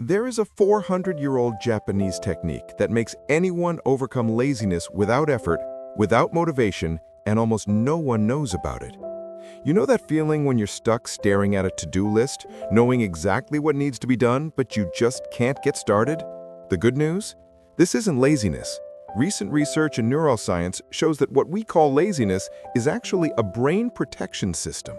There is a 400-year-old Japanese technique that makes anyone overcome laziness without effort, without motivation, and almost no one knows about it. You know that feeling when you're stuck staring at a to-do list, knowing exactly what needs to be done, but you just can't get started? The good news? This isn't laziness. Recent research in neuroscience shows that what we call laziness is actually a brain protection system.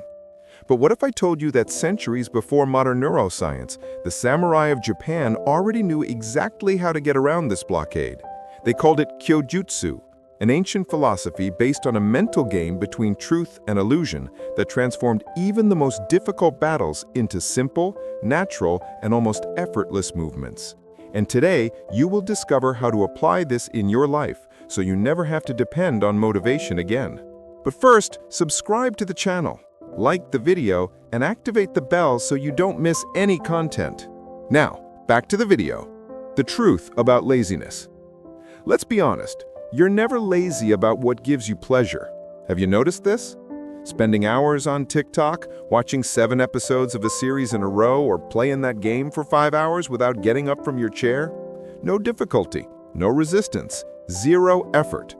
But what if I told you that centuries before modern neuroscience, the samurai of Japan already knew exactly how to get around this blockade? They called it kyojutsu, an ancient philosophy based on a mental game between truth and illusion that transformed even the most difficult battles into simple, natural, and almost effortless movements. And today, you will discover how to apply this in your life so you never have to depend on motivation again. But first, subscribe to the channel, like the video, and activate the bell so you don't miss any content. Now, back to the video. The truth about laziness. Let's be honest, you're never lazy about what gives you pleasure. Have you noticed this? Spending hours on TikTok, watching 7 episodes of a series in a row, or playing that game for 5 hours without getting up from your chair? No difficulty, no resistance, zero effort.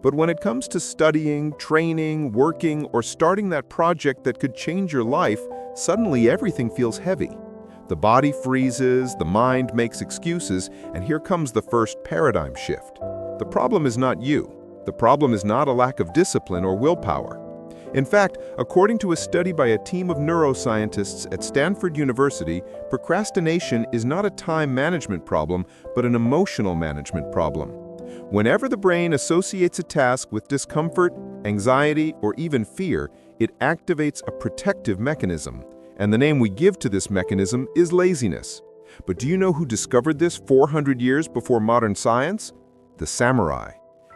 But when it comes to studying, training, working, or starting that project that could change your life, suddenly everything feels heavy. The body freezes, the mind makes excuses, and here comes the first paradigm shift. The problem is not you. The problem is not a lack of discipline or willpower. In fact, according to a study by a team of neuroscientists at Stanford University, procrastination is not a time management problem, but an emotional management problem. Whenever the brain associates a task with discomfort, anxiety, or even fear, it activates a protective mechanism. And the name we give to this mechanism is laziness. But do you know who discovered this 400 years before modern science? The samurai.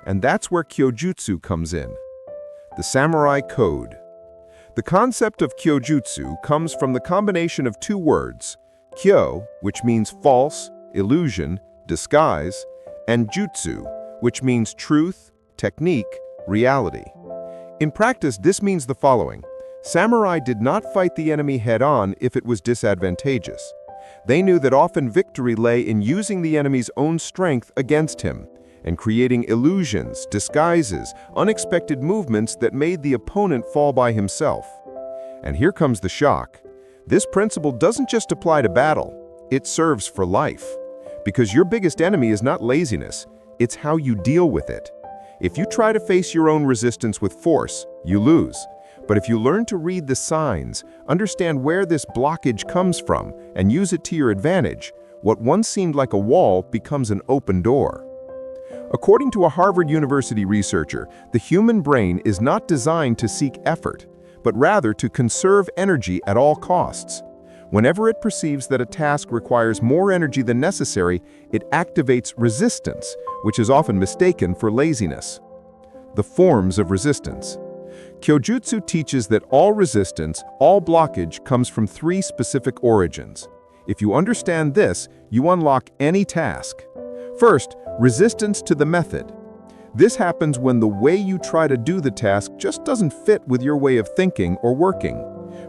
And that's where kyojutsu comes in. The samurai code. The concept of kyojutsu comes from the combination of 2 words, kyo, which means false, illusion, disguise, and jutsu, which means truth, technique, reality. In practice, this means the following. Samurai did not fight the enemy head-on if it was disadvantageous. They knew that often victory lay in using the enemy's own strength against him, and creating illusions, disguises, unexpected movements that made the opponent fall by himself. And here comes the shock. This principle doesn't just apply to battle, it serves for life. Because your biggest enemy is not laziness, it's how you deal with it. If you try to face your own resistance with force, you lose. But if you learn to read the signs, understand where this blockage comes from, and use it to your advantage, what once seemed like a wall becomes an open door. According to a Harvard University researcher, the human brain is not designed to seek effort, but rather to conserve energy at all costs. Whenever it perceives that a task requires more energy than necessary, it activates resistance, which is often mistaken for laziness. The forms of resistance. Kyojutsu teaches that all resistance, all blockage comes from 3 specific origins. If you understand this, you unlock any task. First, resistance to the method. This happens when the way you try to do the task just doesn't fit with your way of thinking or working.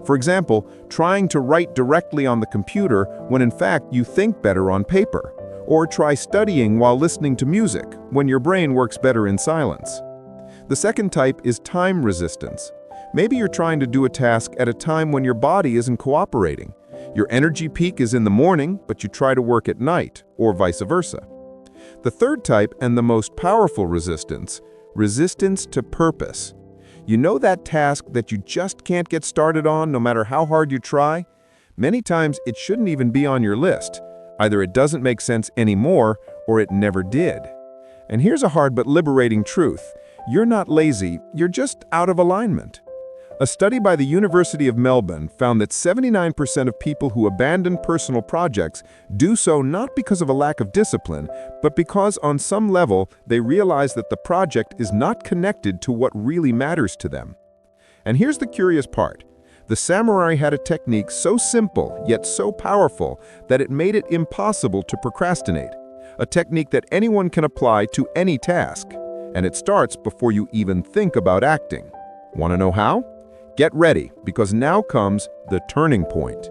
For example, trying to write directly on the computer when in fact you think better on paper. Or try studying while listening to music when your brain works better in silence. The second type is time resistance. Maybe you're trying to do a task at a time when your body isn't cooperating. Your energy peak is in the morning, but you try to work at night, or vice versa. The third type, and the most powerful resistance, resistance to purpose. You know that task that you just can't get started on no matter how hard you try? Many times it shouldn't even be on your list. Either it doesn't make sense anymore, or it never did. And here's a hard but liberating truth. You're not lazy, you're just out of alignment. A study by the University of Melbourne found that 79% of people who abandon personal projects do so not because of a lack of discipline, but because on some level they realize that the project is not connected to what really matters to them. And here's the curious part. The samurai had a technique so simple yet so powerful that it made it impossible to procrastinate. A technique that anyone can apply to any task. And it starts before you even think about acting. Want to know how? Get ready, because now comes the turning point.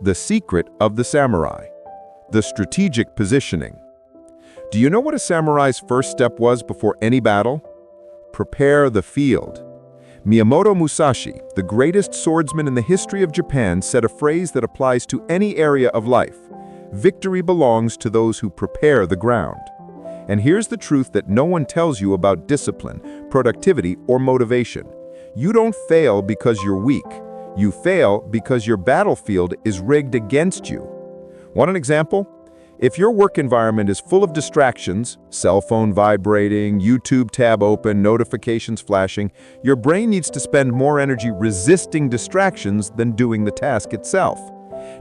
The secret of the samurai. the strategic positioning. Do you know what a samurai's first step was before any battle? Prepare the field. Miyamoto Musashi, the greatest swordsman in the history of Japan, said a phrase that applies to any area of life. Victory belongs to those who prepare the ground. And here's the truth that no one tells you about discipline, productivity, or motivation. You don't fail because you're weak. You fail because your battlefield is rigged against you. Want an example? If your work environment is full of distractions, cell phone vibrating, YouTube tab open, notifications flashing, your brain needs to spend more energy resisting distractions than doing the task itself.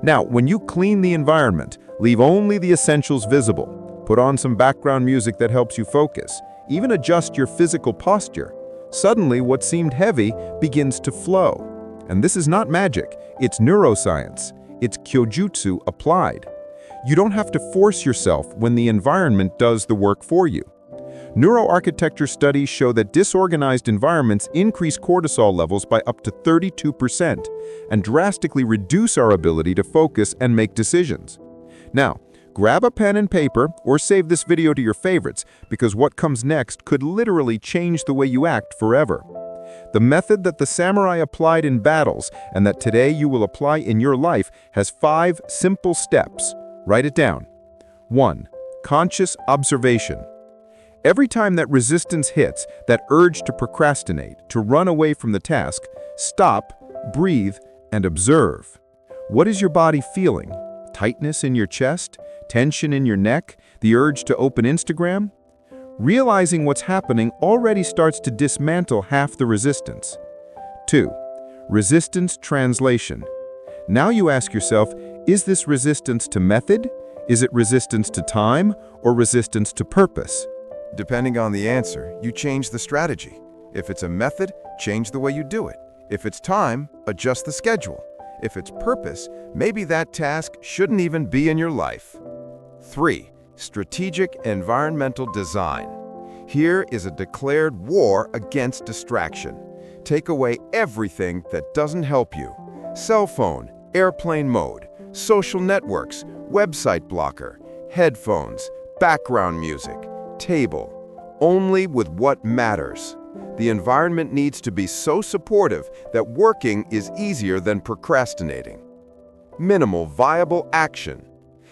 Now, when you clean the environment, leave only the essentials visible, put on some background music that helps you focus, even adjust your physical posture, suddenly what seemed heavy begins to flow. And this is not magic, it's neuroscience. It's kyojutsu applied. You don't have to force yourself when the environment does the work for you. Neuroarchitecture studies show that disorganized environments increase cortisol levels by up to 32% and drastically reduce our ability to focus and make decisions. Now, grab a pen and paper or save this video to your favorites because what comes next could literally change the way you act forever. The method that the samurai applied in battles and that today you will apply in your life has 5 simple steps. Write it down. 1. Conscious observation. Every time that resistance hits, that urge to procrastinate, to run away from the task, stop, breathe, and observe. What is your body feeling? Tightness in your chest? Tension in your neck? The urge to open Instagram? Realizing what's happening already starts to dismantle half the resistance. 2. Resistance translation. Now you ask yourself, is this resistance to method? Is it resistance to time or resistance to purpose? Depending on the answer, you change the strategy. If it's a method, change the way you do it. If it's time, adjust the schedule. If it's purpose, maybe that task shouldn't even be in your life. 3. Strategic environmental design. Here is a declared war against distraction. Take away everything that doesn't help you. Cell phone, airplane mode, social networks, website blocker, headphones, background music, table. Only with what matters. The environment needs to be so supportive that working is easier than procrastinating. Minimal viable action.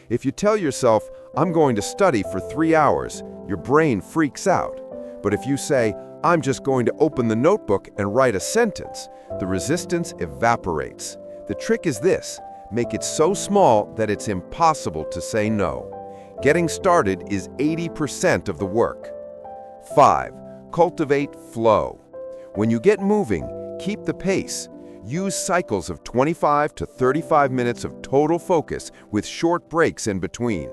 If you tell yourself, I'm going to study for 3 hours, your brain freaks out. But if you say, I'm just going to open the notebook and write a sentence, the resistance evaporates. The trick is this: make it so small that it's impossible to say no. Getting started is 80% of the work. 5. Cultivate flow. When you get moving, keep the pace. Use cycles of 25 to 35 minutes of total focus with short breaks in between.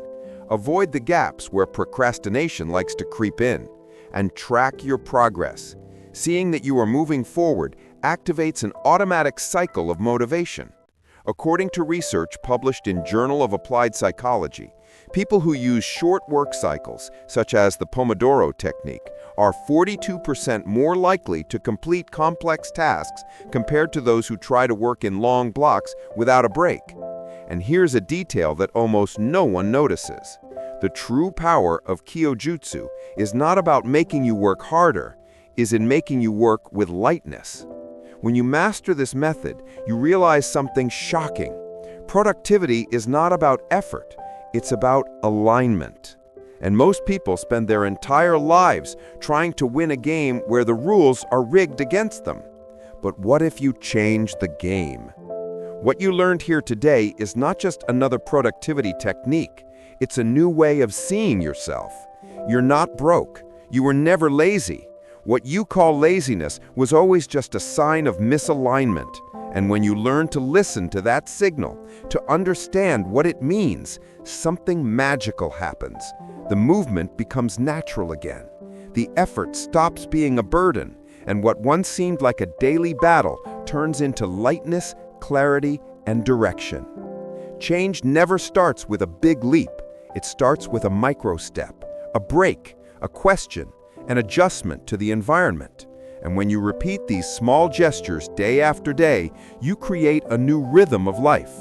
Avoid the gaps where procrastination likes to creep in. And track your progress. Seeing that you are moving forward activates an automatic cycle of motivation. According to research published in Journal of Applied Psychology, people who use short work cycles, such as the Pomodoro technique, are 42% more likely to complete complex tasks compared to those who try to work in long blocks without a break. And here's a detail that almost no one notices. The true power of kyojutsu is not about making you work harder, is in making you work with lightness. When you master this method, you realize something shocking. Productivity is not about effort, it's about alignment. And most people spend their entire lives trying to win a game where the rules are rigged against them. But what if you change the game? What you learned here today is not just another productivity technique. It's a new way of seeing yourself. You're not broke. You were never lazy. What you call laziness was always just a sign of misalignment. And when you learn to listen to that signal, to understand what it means, something magical happens. The movement becomes natural again. The effort stops being a burden, and what once seemed like a daily battle turns into lightness, clarity, and direction. Change never starts with a big leap. It starts with a micro step, a break, a question, an adjustment to the environment. And when you repeat these small gestures day after day, you create a new rhythm of life,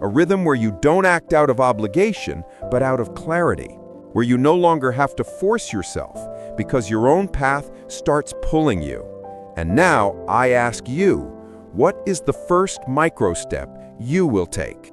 A rhythm where you don't act out of obligation, but out of clarity. Where you no longer have to force yourself, because your own path starts pulling you. And now, I ask you, what is the first micro step you will take?